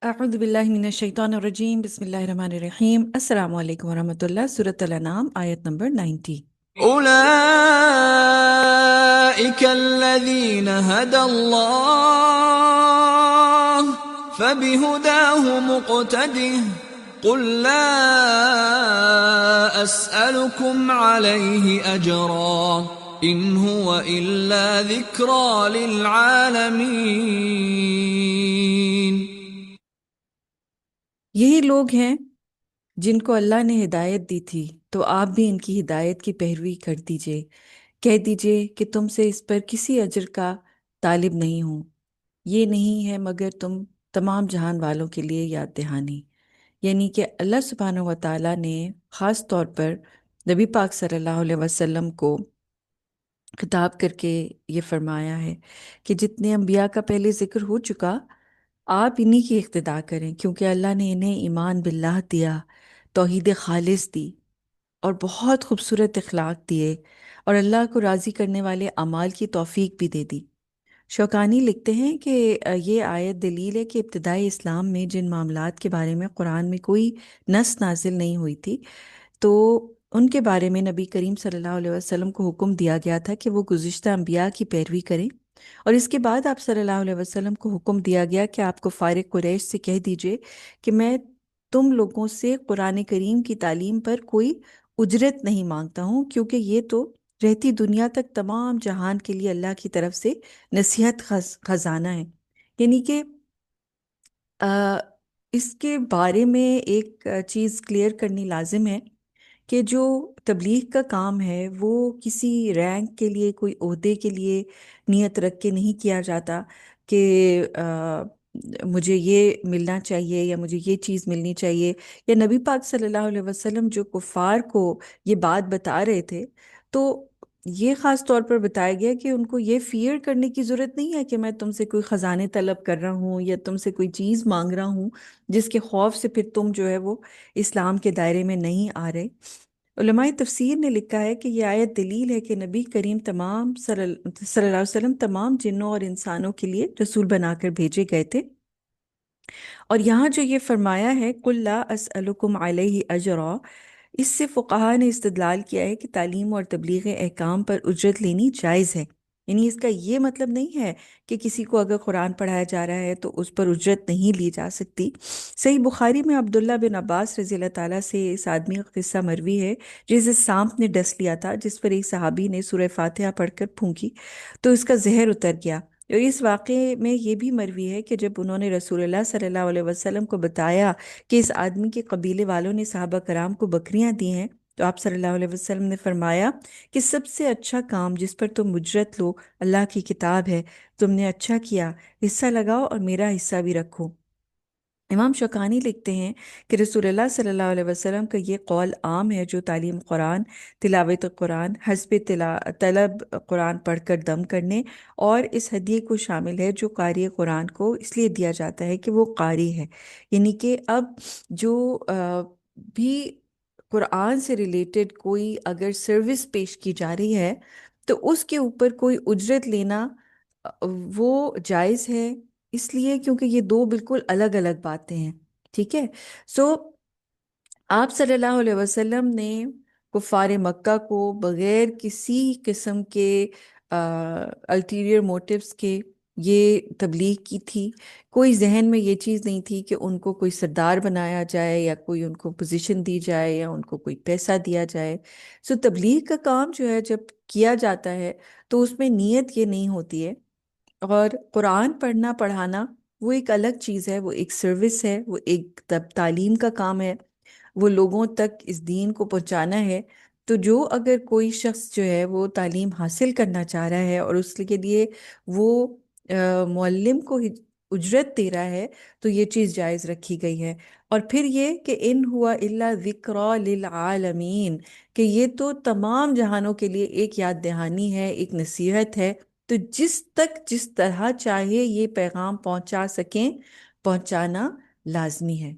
अऊज़ु बिल्लाहि मिनश शैतानिर रजीम बिस्मिल्लाहिर रहमानिर रहीम अस्सलामु अलैकुम वरहमतुल्लाह। सूरत अल-अनाम आयत नंबर 90। أولئك الذين هدى الله فبهداه مقتده قل لا أسألكم عليه أجرا إن هو إلا ذكرى للعالمين۔ यही लोग हैं जिनको अल्लाह ने हिदायत दी थी, तो आप भी इनकी हिदायत की पैरवी कर दीजिए। कह दीजिए कि तुमसे इस पर किसी अजर का तालिब नहीं हूँ, ये नहीं है मगर तुम तमाम जहान वालों के लिए याद दहानी। यानी कि अल्लाह सुब्हानहू व तआला ने ख़ास तौर पर नबी पाक सल्लल्लाहु अलैहि वसल्लम को खिताब करके ये फरमाया है कि जितने अम्बिया का पहले जिक्र हो चुका, आप इन्हीं की इक्तिदा करें, क्योंकि अल्लाह ने इन्हें ईमान बिल्लाह दिया, तौहीद खालिस दी और बहुत खूबसूरत अखलाक दिए और अल्लाह को राज़ी करने वाले अमाल की तौफीक भी दे दी। शौकानी लिखते हैं कि ये आयत दलील है कि इब्तिदाई इस्लाम में जिन मामलात के बारे में कुरान में कोई नस नाजिल नहीं हुई थी, तो उनके बारे में नबी करीम सल्लल्लाहु अलैहि वसल्लम को हुक्म दिया गया था कि वो गुज़िश्ता अम्बिया की पैरवी करें। और इसके बाद आप सल्लल्लाहु अलैहि वसल्लम को हुक्म दिया गया कि आपको फारिग कुरैश से कह दीजिए कि मैं तुम लोगों से कुरान करीम की तालीम पर कोई उजरत नहीं मांगता हूँ, क्योंकि ये तो रहती दुनिया तक तमाम जहान के लिए अल्लाह की तरफ से नसीहत खजाना है। यानी कि अ, इसके बारे में एक चीज़ क्लियर करनी लाजिम है कि जो तबलीग का काम है वो किसी रैंक के लिए, कोई ओहदे के लिए नियत रख के नहीं किया जाता कि मुझे ये मिलना चाहिए या मुझे ये चीज़ मिलनी चाहिए। या नबी पाक सल्लल्लाहु अलैहि वसल्लम जो कुफ़ार को ये बात बता रहे थे, तो ये ख़ास तौर पर बताया गया कि उनको ये फियर करने की ज़रूरत नहीं है कि मैं तुमसे कोई ख़जाने तलब कर रहा हूँ या तुमसे कोई चीज़ मांग रहा हूँ जिसके खौफ से फिर तुम जो है वो इस्लाम के दायरे में नहीं आ रहे। उलमाए तफसीर ने लिखा है कि यह आयत दलील है कि नबी करीम सल्लल्लाहु अलैहि वसल्लम तमाम जिन्नों और इंसानों के लिए रसूल बनाकर भेजे गए थे। और यहाँ जो ये फरमाया है कुल्ला अस्अलुकुम अलैहि अजरा, इससे फुक़हा ने इस्तदलाल किया है कि तालीम और तबलीग अहकाम पर उजरत लेनी जायज़ है। यानी इसका ये मतलब नहीं है कि किसी को अगर कुरान पढ़ाया जा रहा है तो उस पर उजरत नहीं ली जा सकती। सही बुखारी में अब्दुल्ला बिन अब्बास रज़ी अल्लाह ताला से इस आदमी का किस्सा मरवी है जिसे सांप ने डस लिया था, जिस पर एक सहाबी ने सूरह फातिहा पढ़कर फूंकी तो इसका जहर उतर गया। और इस वाक़े में ये भी मरवी है कि जब उन्होंने रसूलुल्लाह सल्लल्लाहु अलैहि वसल्लम को बताया कि इस आदमी के कबीले वालों ने साहबा कराम को बकरियां दी हैं, तो आप सल्लल्लाहु अलैहि वसल्लम ने फरमाया कि सबसे अच्छा काम जिस पर तुम उजरत लो अल्लाह की किताब है। तुमने अच्छा किया, हिस्सा लगाओ और मेरा हिस्सा भी रखो। इमाम शौकानी लिखते हैं कि रसूलुल्लाह सल्लल्लाहु अलैहि वसल्लम का ये कौल आम है जो तालीम कुरान, तिलावत कुरान, हस्ब तलब कुरान पढ़कर दम करने और इस हदीये को शामिल है जो कारी कुरान को इसलिए दिया जाता है कि वो कारी है। यानी कि अब जो भी कुरान से रिलेटेड कोई अगर सर्विस पेश की जा रही है तो उसके ऊपर कोई उजरत लेना वो जायज़ है, इसलिए क्योंकि ये दो बिल्कुल अलग अलग बातें हैं। ठीक है। सो आप सल्लल्लाहु अलैहि वसल्लम ने कुफार मक्का को बगैर किसी किस्म के अल्टीरियर मोटिव्स के ये तबलीग की थी। कोई जहन में ये चीज़ नहीं थी कि उनको कोई सरदार बनाया जाए या कोई उनको पोजीशन दी जाए या उनको कोई पैसा दिया जाए। सो तबलीग का काम जो है जब किया जाता है तो उसमें नीयत ये नहीं होती है। और कुरान पढ़ना पढ़ाना वो एक अलग चीज़ है, वो एक सर्विस है, वो एक तालीम का काम है, वो लोगों तक इस दीन को पहुंचाना है। तो जो अगर कोई शख्स जो है वो तालीम हासिल करना चाह रहा है और उसके लिए वो मुअल्लिम को उजरत दे रहा है, तो ये चीज़ जायज़ रखी गई है। और फिर ये कि इन हुआ इल्ला ज़िक्रा लिल आलमीन, कि ये तो तमाम जहानों के लिए एक याद दहानी है, एक नसीहत है। तो जिस तक जिस तरह चाहे ये पैगाम पहुंचा सकें, पहुंचाना लाजमी है।